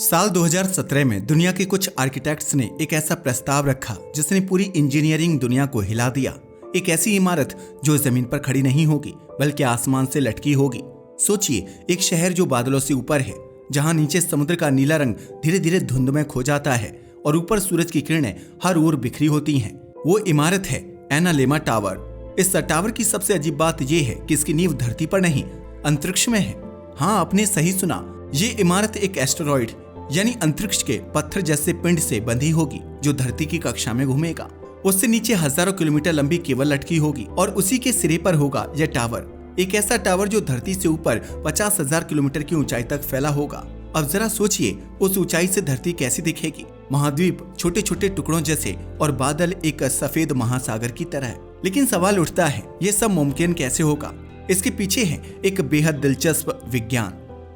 साल 2017 में दुनिया के कुछ आर्किटेक्ट्स ने एक ऐसा प्रस्ताव रखा जिसने पूरी इंजीनियरिंग दुनिया को हिला दिया। एक ऐसी इमारत जो जमीन पर खड़ी नहीं होगी बल्कि आसमान से लटकी होगी। सोचिए, एक शहर जो बादलों से ऊपर है, जहां नीचे समुद्र का नीला रंग धीरे धीरे धुंध में खो जाता है और ऊपर सूरज की किरणें हर ओर बिखरी होती हैं। वो इमारत है एनालेमा टावर। इस टावर की सबसे अजीब बात यह है कि इसकी नींव धरती पर नहीं, अंतरिक्ष में है। हाँ, आपने सही सुना, ये इमारत एक एस्टेरॉइड यानी अंतरिक्ष के पत्थर जैसे पिंड से बंधी होगी जो धरती की कक्षा में घूमेगा। उससे नीचे हजारों किलोमीटर लंबी केबल लटकी होगी और उसी के सिरे पर होगा यह टावर। एक ऐसा टावर जो धरती से ऊपर 50,000 किलोमीटर की ऊंचाई तक फैला होगा। अब जरा सोचिए, उस ऊंचाई से धरती कैसी दिखेगी। महाद्वीप छोटे छोटे टुकड़ों जैसे और बादल एक सफेद महासागर की तरह। लेकिन सवाल उठता है, ये सब मुमकिन कैसे होगा? इसके पीछे है एक बेहद दिलचस्प विज्ञान।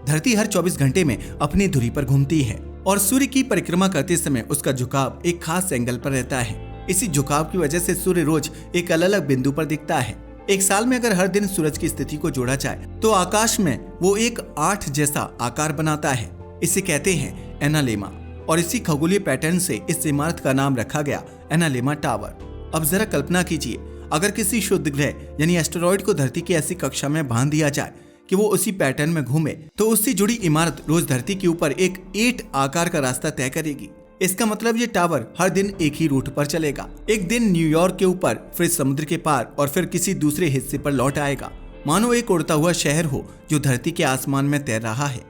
धरती हर 24 घंटे में अपनी धुरी पर घूमती है और सूर्य की परिक्रमा करते समय उसका झुकाव एक खास एंगल पर रहता है। इसी झुकाव की वजह से सूर्य रोज एक अलग अलग बिंदु पर दिखता है। एक साल में अगर हर दिन सूरज की स्थिति को जोड़ा जाए तो आकाश में वो एक 8 जैसा आकार बनाता है। इसे कहते हैं एनालेमा और इसी खगोलीय पैटर्न से इस इमारत का नाम रखा गया एनालेमा टावर। अब जरा कल्पना कीजिए, अगर किसी शुद्ध ग्रह यानी एस्टेरॉइड को धरती की ऐसी कक्षा में बांध दिया जाए कि वो उसी पैटर्न में घूमे तो उससे जुड़ी इमारत रोज धरती के ऊपर एक 8 आकार का रास्ता तय करेगी। इसका मतलब ये टावर हर दिन एक ही रूट पर चलेगा। एक दिन न्यूयॉर्क के ऊपर, फिर समुद्र के पार और फिर किसी दूसरे हिस्से पर लौट आएगा। मानो एक उड़ता हुआ शहर हो जो धरती के आसमान में तैर रहा है।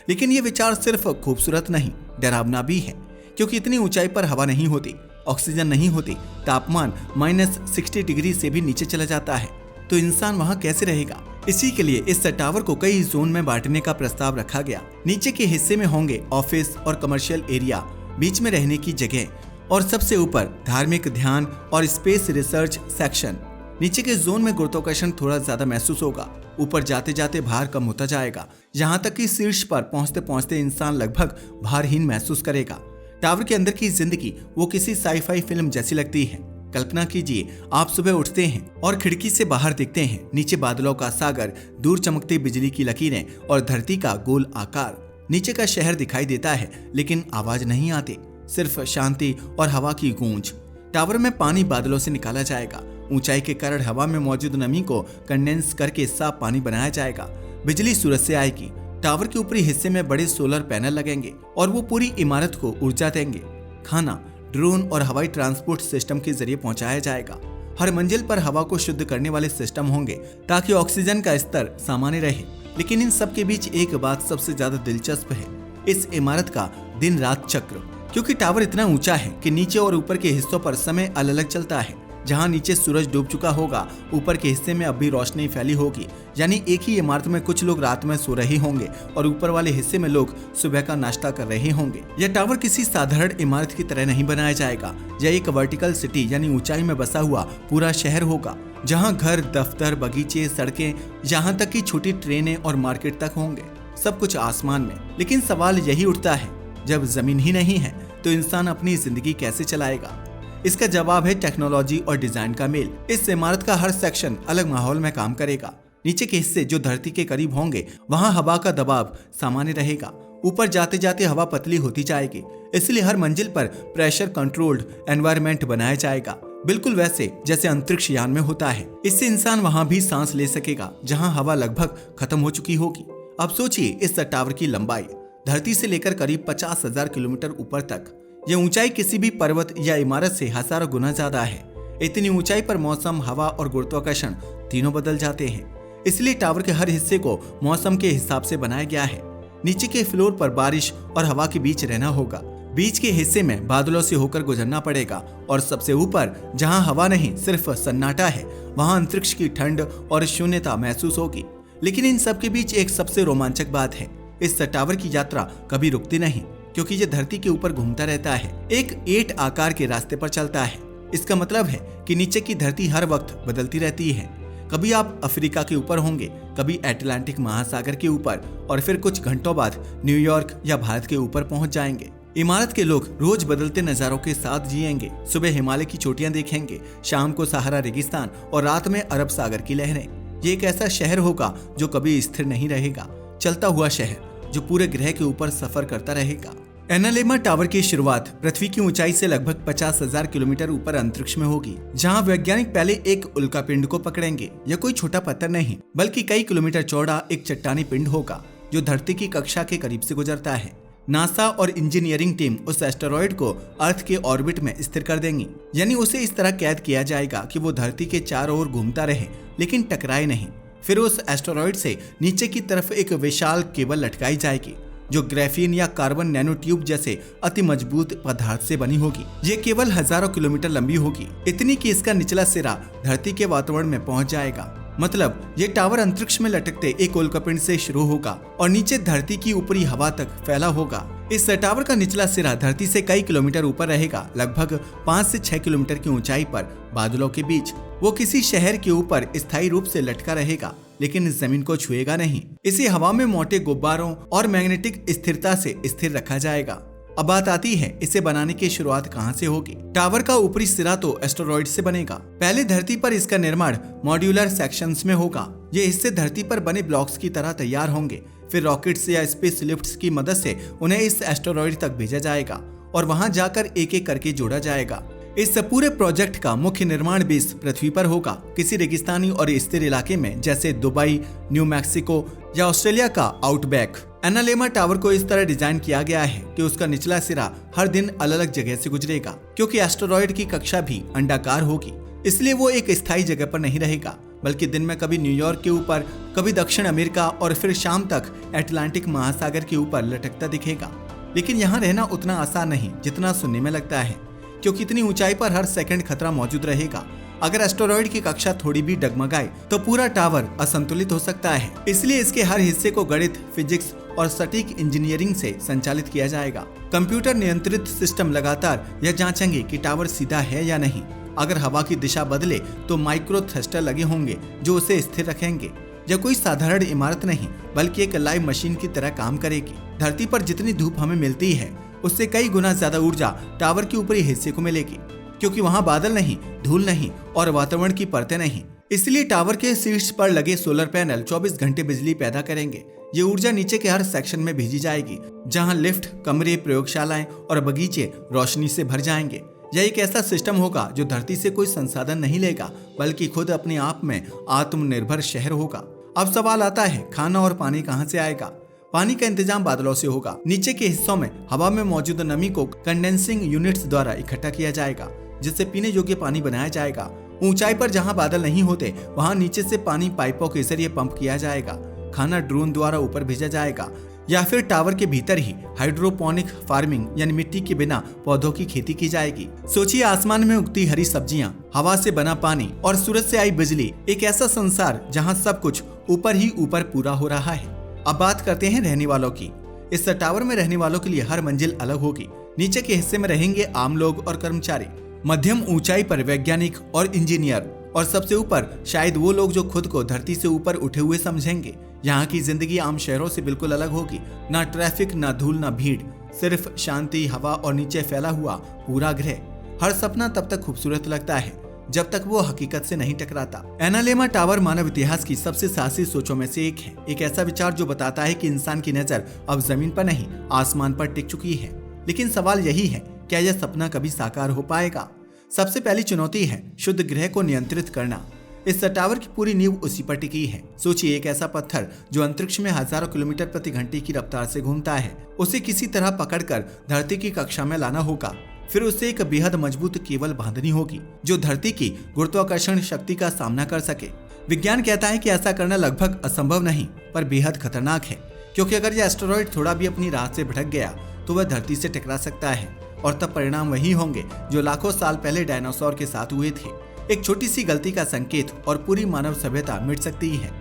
लेकिन ये विचार सिर्फ खूबसूरत नहीं, डरावना भी है, क्योंकि इतनी ऊंचाई पर हवा नहीं होती, ऑक्सीजन नहीं होती, तापमान -60 डिग्री से भी नीचे चला जाता है, तो इंसान वहाँ कैसे रहेगा? इसी के लिए इस टावर को कई जोन में बांटने का प्रस्ताव रखा गया। नीचे के हिस्से में होंगे ऑफिस और कमर्शियल एरिया, बीच में रहने की जगह और सबसे ऊपर धार्मिक ध्यान और स्पेस रिसर्च सेक्शन। नीचे के जोन में गुरुत्वाकर्षण थोड़ा ज्यादा महसूस होगा। ऊपर जाते जाते भार कम होता जाएगा, यहाँ तक कि शीर्ष पर पहुँचते पहुँचते इंसान लगभग भारहीन महसूस करेगा। टावर के अंदर की जिंदगी वो किसी साई-फाई फिल्म जैसी लगती है। कल्पना कीजिए, आप सुबह उठते हैं और खिड़की से बाहर देखते हैं, नीचे बादलों का सागर, दूर चमकती बिजली की लकीरें और धरती का गोल आकार। नीचे का शहर दिखाई देता है लेकिन आवाज नहीं आती, सिर्फ शांति और हवा की गूंज। टावर में पानी बादलों से निकाला जाएगा। ऊंचाई के कारण हवा में मौजूद नमी को कंडेंस करके साफ पानी बनाया जाएगा। बिजली सूरज से आएगी। टावर के ऊपरी हिस्से में बड़े सोलर पैनल लगेंगे और वो पूरी इमारत को ऊर्जा देंगे। खाना ड्रोन और हवाई ट्रांसपोर्ट सिस्टम के जरिए पहुंचाया जाएगा। हर मंजिल पर हवा को शुद्ध करने वाले सिस्टम होंगे ताकि ऑक्सीजन का स्तर सामान्य रहे। लेकिन इन सब के बीच एक बात सबसे ज्यादा दिलचस्प है, इस इमारत का दिन रात चक्र। क्योंकि टावर इतना ऊंचा है कि नीचे और ऊपर के हिस्सों पर समय अलग अलग चलता है। जहां नीचे सूरज डूब चुका होगा, ऊपर के हिस्से में अब भी रोशनी फैली होगी। यानी एक ही इमारत में कुछ लोग रात में सो रहे होंगे और ऊपर वाले हिस्से में लोग सुबह का नाश्ता कर रहे होंगे। यह टावर किसी साधारण इमारत की तरह नहीं बनाया जाएगा। यह एक वर्टिकल सिटी यानी ऊंचाई में बसा हुआ पूरा शहर होगा, जहां घर, दफ्तर, बगीचे, सड़कें, यहाँ तक कि छोटी ट्रेनें और मार्केट तक होंगे। सब कुछ आसमान में। लेकिन सवाल यही उठता है, जब जमीन ही नहीं है तो इंसान अपनी जिंदगी कैसे चलाएगा? इसका जवाब है टेक्नोलॉजी और डिजाइन का मेल। इस इमारत का हर सेक्शन अलग माहौल में काम करेगा। नीचे के हिस्से जो धरती के करीब होंगे, वहां हवा का दबाव सामान्य रहेगा। ऊपर जाते जाते हवा पतली होती जाएगी, इसलिए हर मंजिल पर प्रेशर कंट्रोल्ड एनवायरनमेंट बनाया जाएगा, बिल्कुल वैसे जैसे अंतरिक्ष यान में होता है। इससे इंसान वहां भी सांस ले सकेगा जहां हवा लगभग खत्म हो चुकी होगी। अब सोचिए, इस टावर की लंबाई धरती से लेकर करीब 50,000 किलोमीटर ऊपर तक। यह ऊंचाई किसी भी पर्वत या इमारत से हजारों गुना ज्यादा है। इतनी ऊंचाई पर मौसम, हवा और गुरुत्वाकर्षण तीनों बदल जाते हैं। इसलिए टावर के हर हिस्से को मौसम के हिसाब से बनाया गया है। नीचे के फ्लोर पर बारिश और हवा के बीच रहना होगा। बीच के हिस्से में बादलों से होकर गुजरना पड़ेगा और सबसे ऊपर जहां हवा नहीं, सिर्फ सन्नाटा है, वहां अंतरिक्ष की ठंड और शून्यता महसूस होगी। लेकिन इन सब के बीच एक सबसे रोमांचक बात है, इस टावर की यात्रा कभी रुकती नहीं, क्योंकि ये धरती के ऊपर घूमता रहता है। एक 8 आकार के रास्ते पर चलता है। इसका मतलब है कि नीचे की धरती हर वक्त बदलती रहती है। कभी आप अफ्रीका के ऊपर होंगे, कभी अटलांटिक महासागर के ऊपर और फिर कुछ घंटों बाद न्यूयॉर्क या भारत के ऊपर पहुंच जाएंगे। इमारत के लोग रोज बदलते नजारों के साथ जिएंगे। सुबह हिमालय की चोटियां देखेंगे, शाम को सहारा रेगिस्तान और रात में अरब सागर की लहरें। ये एक ऐसा शहर होगा जो कभी स्थिर नहीं रहेगा, चलता हुआ शहर जो पूरे ग्रह के ऊपर सफर करता रहेगा। एनालेमा टावर की शुरुआत पृथ्वी की ऊंचाई से लगभग 50,000 किलोमीटर ऊपर अंतरिक्ष में होगी, जहां वैज्ञानिक पहले एक उल्कापिंड को पकड़ेंगे। यह कोई छोटा पत्थर नहीं बल्कि कई किलोमीटर चौड़ा एक चट्टानी पिंड होगा जो धरती की कक्षा के करीब से गुजरता है। नासा और इंजीनियरिंग टीम उस एस्टेरॉयड को अर्थ के ऑर्बिट में स्थिर कर देंगी, यानी उसे इस तरह कैद किया जाएगा कि वो धरती के चारों ओर घूमता रहे लेकिन टकराए नहीं। फिर उस एस्टेरॉयड से नीचे की तरफ एक विशाल केबल लटकाई जाएगी जो ग्रेफीन या कार्बन नैनो ट्यूब जैसे अति मजबूत पदार्थ से बनी होगी। ये केबल हजारों किलोमीटर लंबी होगी, इतनी कि इसका निचला सिरा धरती के वातावरण में पहुंच जाएगा। मतलब ये टावर अंतरिक्ष में लटकते एक उल्कापिंड से शुरू होगा और नीचे धरती की ऊपरी हवा तक फैला होगा। इस टावर का निचला सिरा धरती से कई किलोमीटर ऊपर रहेगा, लगभग 5 से 6 किलोमीटर की ऊंचाई पर बादलों के बीच। वो किसी शहर के ऊपर स्थायी रूप से लटका रहेगा लेकिन इस जमीन को छुएगा नहीं। इसे हवा में मोटे गुब्बारों और मैग्नेटिक स्थिरता से स्थिर रखा जाएगा। अब बात आती है इसे बनाने की शुरुआत कहां से होगी। टावर का ऊपरी सिरा तो एस्टेरॉयड से बनेगा। पहले धरती पर इसका निर्माण मॉड्यूलर सेक्शंस में होगा। ये हिस्से धरती पर बने ब्लॉक्स की तरह तैयार होंगे। फिर रॉकेट्स या स्पेस लिफ्ट्स की मदद से उन्हें इस एस्टेरॉयड तक भेजा जाएगा और वहां जाकर एक एक करके जोड़ा जाएगा। इस पूरे प्रोजेक्ट का मुख्य निर्माण बेस पृथ्वी पर होगा, किसी रेगिस्तानी और स्थिर इलाके में, जैसे दुबई, न्यू मैक्सिको या ऑस्ट्रेलिया का आउटबैक। एनालेमा टावर को इस तरह डिजाइन किया गया है कि उसका निचला सिरा हर दिन अलग अलग जगह से गुजरेगा, क्योंकि एस्टेरॉयड की कक्षा भी अंडाकार होगी। इसलिए वो एक स्थायी जगह पर नहीं रहेगा, बल्कि दिन में कभी न्यूयॉर्क के ऊपर, कभी दक्षिण अमेरिका और फिर शाम तक अटलांटिक महासागर के ऊपर लटकता दिखेगा। लेकिन यहाँ रहना उतना आसान नहीं जितना सुनने में लगता है, क्योंकि इतनी ऊंचाई पर हर सेकंड खतरा मौजूद रहेगा। अगर एस्टेरॉयड की कक्षा थोड़ी भी डगमगाए तो पूरा टावर असंतुलित हो सकता है। इसलिए इसके हर हिस्से को गणित, फिजिक्स और सटीक इंजीनियरिंग से संचालित किया जाएगा। कंप्यूटर नियंत्रित सिस्टम लगातार यह जांचेंगे कि टावर सीधा है या नहीं। अगर हवा की दिशा बदले तो माइक्रो थ्रस्टर लगे होंगे जो उसे स्थिर रखेंगे। यह कोई साधारण इमारत नहीं बल्कि एक लाइव मशीन की तरह काम करेगी। धरती पर जितनी धूप हमें मिलती है उससे कई गुना ज्यादा ऊर्जा टावर के ऊपरी हिस्से को मिलेगी, क्योंकि वहाँ बादल नहीं, धूल नहीं और वातावरण की परतें नहीं। इसलिए टावर के शीर्ष पर लगे सोलर पैनल 24 घंटे बिजली पैदा करेंगे। ये ऊर्जा नीचे के हर सेक्शन में भेजी जाएगी, जहाँ लिफ्ट, कमरे, प्रयोगशालाएं और बगीचे रोशनी से भर जाएंगे। यह एक ऐसा सिस्टम होगा जो धरती से कोई संसाधन नहीं लेगा, बल्कि खुद अपने आप में आत्मनिर्भर शहर होगा। अब सवाल आता है, खाना और पानी कहाँ से आएगा। पानी का इंतजाम बादलों से होगा। नीचे के हिस्सों में हवा में मौजूद नमी को कंडेंसिंग यूनिट्स द्वारा इकट्ठा किया जाएगा, जिससे पीने योग्य पानी बनाया जाएगा। ऊंचाई पर जहां बादल नहीं होते वहां नीचे से पानी पाइपों के जरिए पंप किया जाएगा। खाना ड्रोन द्वारा ऊपर भेजा जाएगा या फिर टावर के भीतर ही हाइड्रोपोनिक फार्मिंग यानी मिट्टी के बिना पौधों की खेती की जाएगी। सोचिए, आसमान में उगती हरी सब्जियां, हवा से बना पानी और सूरज से आई बिजली, एक ऐसा संसार जहाँ सब कुछ ऊपर ही ऊपर पूरा हो रहा है। अब बात करते हैं रहने वालों की। इस टावर में रहने वालों के लिए हर मंजिल अलग होगी। नीचे के हिस्से में रहेंगे आम लोग और कर्मचारी, मध्यम ऊंचाई पर वैज्ञानिक और इंजीनियर, और सबसे ऊपर शायद वो लोग जो खुद को धरती से ऊपर उठे हुए समझेंगे। यहाँ की जिंदगी आम शहरों से बिल्कुल अलग होगी। ना ट्रैफिक, ना धूल, ना भीड़, सिर्फ शांति, हवा और नीचे फैला हुआ पूरा ग्रह। हर सपना तब तक खूबसूरत लगता है जब तक वो हकीकत से नहीं टकराता। एनालेमा टावर मानव इतिहास की सबसे साहसी सोचों में से एक है। एक ऐसा विचार जो बताता है कि इंसान की नजर अब जमीन पर नहीं, आसमान पर टिक चुकी है। लेकिन सवाल यही है, क्या यह सपना कभी साकार हो पाएगा। सबसे पहली चुनौती है शुद्ध ग्रह को नियंत्रित करना। इस टावर की पूरी नींव उसी पर टिकी है। सोचिए, एक ऐसा पत्थर जो अंतरिक्ष में हजारों किलोमीटर प्रति घंटे की रफ्तार से घूमता है, उसे किसी तरह पकड़कर धरती की कक्षा में लाना होगा। फिर उसे एक बेहद मजबूत केबल बांधनी होगी जो धरती की गुरुत्वाकर्षण शक्ति का सामना कर सके। विज्ञान कहता है कि ऐसा करना लगभग असंभव नहीं पर बेहद खतरनाक है, क्योंकि अगर यह एस्टेरॉयड थोड़ा भी अपनी राह से भटक गया तो वह धरती से टकरा सकता है और तब परिणाम वही होंगे जो लाखों साल पहले डायनासोर के साथ हुए थे। एक छोटी सी गलती का संकेत और पूरी मानव सभ्यता मिट सकती है।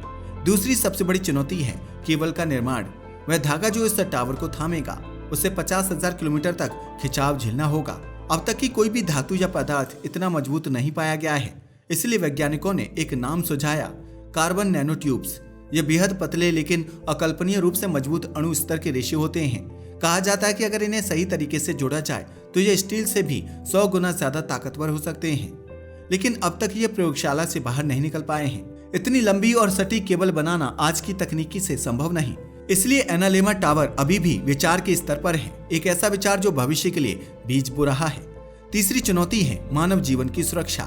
दूसरी सबसे बड़ी चुनौती है केबल का निर्माण। वह धागा जो इस टावर को थामेगा उसे 50,000 किलोमीटर तक खिंचाव झेलना होगा। अब तक की कोई भी धातु या पदार्थ इतना मजबूत नहीं पाया गया है। इसलिए वैज्ञानिकों ने एक नाम सुझाया, कार्बन नैनो ट्यूब्स। ये बेहद पतले लेकिन अकल्पनीय रूप से मजबूत अणु स्तर के रेशे होते हैं। कहा जाता है कि अगर इन्हें सही तरीके से जोड़ा जाए तो ये स्टील से भी 100 गुना ज्यादा ताकतवर हो सकते हैं। लेकिन अब तक ये प्रयोगशाला से बाहर नहीं निकल पाए हैं। इतनी लंबी और सटीक केबल बनाना आज की तकनीकी से संभव नहीं। इसलिए एनालेमा टावर अभी भी विचार के स्तर पर है, एक ऐसा विचार जो भविष्य के लिए बीज बो रहा है। तीसरी चुनौती है मानव जीवन की सुरक्षा।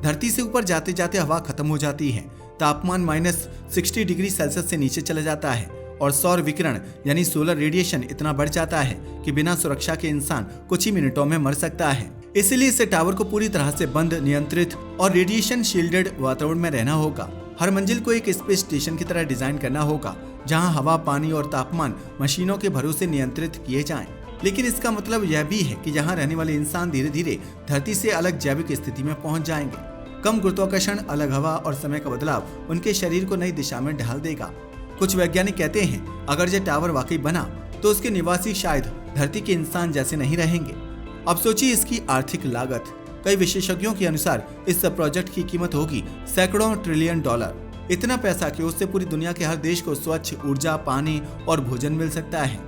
धरती से ऊपर जाते जाते हवा खत्म हो जाती है, तापमान -60 डिग्री सेल्सियस से नीचे चला जाता है और सौर विकिरण यानी सोलर रेडिएशन इतना बढ़ जाता है कि बिना सुरक्षा के इंसान कुछ ही मिनटों में मर सकता है। इसलिए इस टावर को पूरी तरह से बंद, नियंत्रित और रेडिएशन शील्डेड वातावरण में रहना होगा। हर मंजिल को एक स्पेस स्टेशन की तरह डिजाइन करना होगा, जहां हवा, पानी और तापमान मशीनों के भरोसे नियंत्रित किए जाएं। लेकिन इसका मतलब यह भी है कि यहाँ रहने वाले इंसान धीरे धीरे धरती से अलग जैविक स्थिति में पहुंच जाएंगे। कम गुरुत्वाकर्षण, अलग हवा और समय का बदलाव उनके शरीर को नई दिशा में ढाल देगा। कुछ वैज्ञानिक कहते हैं अगर यह टावर वाकई बना तो उसके निवासी शायद धरती के इंसान जैसे नहीं रहेंगे। अब सोचिए इसकी आर्थिक लागत। कई विशेषज्ञों के अनुसार इस प्रोजेक्ट की कीमत होगी सैकड़ों ट्रिलियन डॉलर। इतना पैसा कि उससे पूरी दुनिया के हर देश को स्वच्छ ऊर्जा, पानी और भोजन मिल सकता है।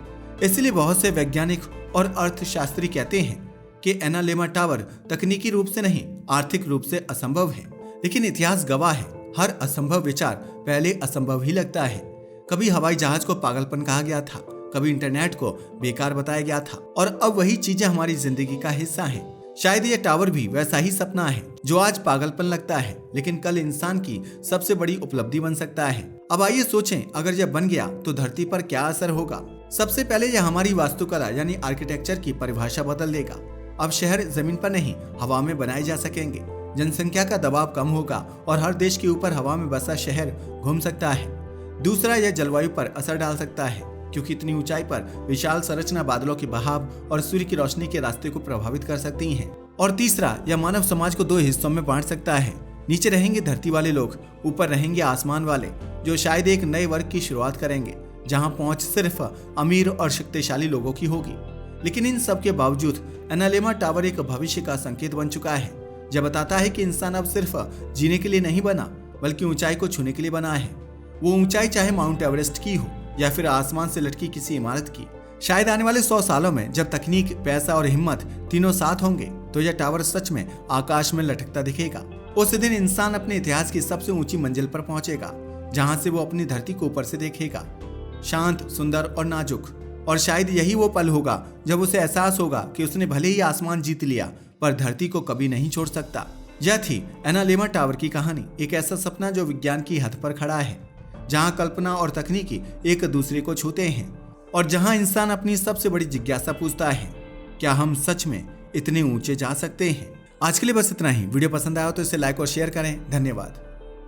इसलिए बहुत से वैज्ञानिक और अर्थशास्त्री कहते हैं कि एनालेमा टावर तकनीकी रूप से नहीं, आर्थिक रूप से असंभव है। लेकिन इतिहास गवाह है, हर असंभव विचार पहले असंभव ही लगता है। कभी हवाई जहाज को पागलपन कहा गया था, कभी इंटरनेट को बेकार बताया गया था, और अब वही चीजें हमारी जिंदगी का हिस्सा हैं। शायद ये टावर भी वैसा ही सपना है जो आज पागलपन लगता है, लेकिन कल इंसान की सबसे बड़ी उपलब्धि बन सकता है। अब आइए सोचें, अगर यह बन गया तो धरती पर क्या असर होगा। सबसे पहले यह हमारी वास्तुकला यानी आर्किटेक्चर की परिभाषा बदल देगा। अब शहर जमीन पर नहीं, हवा में बनाए जा सकेंगे। जनसंख्या का दबाव कम होगा और हर देश के ऊपर हवा में बसा शहर घूम सकता है। दूसरा, यह जलवायु पर असर डाल सकता है, क्योंकि इतनी ऊंचाई पर विशाल संरचना बादलों के बहाव और सूर्य की रोशनी के रास्ते को प्रभावित कर सकती हैं। और तीसरा, यह मानव समाज को 2 हिस्सों में बांट सकता है। नीचे रहेंगे धरती वाले लोग, ऊपर रहेंगे आसमान वाले, जो शायद एक नए वर्ग की शुरुआत करेंगे, जहां पहुंच सिर्फ अमीर और शक्तिशाली लोगों की होगी। लेकिन इन सब के बावजूद एनालेमा टावर एक भविष्य का संकेत बन चुका है, जो बताता है कि इंसान अब सिर्फ जीने के लिए नहीं बना, बल्कि ऊंचाई को छूने के लिए बना है। वो ऊंचाई चाहे माउंट एवरेस्ट की हो या फिर आसमान से लटकी किसी इमारत की। शायद आने वाले 100 सालों में जब तकनीक, पैसा और हिम्मत तीनों साथ होंगे, तो यह टावर सच में आकाश में लटकता दिखेगा। उस दिन इंसान अपने इतिहास की सबसे ऊंची मंजिल पर पहुंचेगा, जहां से वो अपनी धरती को ऊपर से देखेगा, शांत, सुंदर और नाजुक। और शायद यही वो पल होगा जब उसे एहसास होगा कि उसने भले ही आसमान जीत लिया, पर धरती को कभी नहीं छोड़ सकता। यह थी एनालेमा टावर की कहानी, एक ऐसा सपना जो विज्ञान की हद पर खड़ा है, जहां कल्पना और तकनीकी एक दूसरे को छूते हैं और जहां इंसान अपनी सबसे बड़ी जिज्ञासा पूछता है, क्या हम सच में इतने ऊंचे जा सकते हैं। आज के लिए बस इतना ही। वीडियो पसंद आया तो इसे लाइक और शेयर करें। धन्यवाद।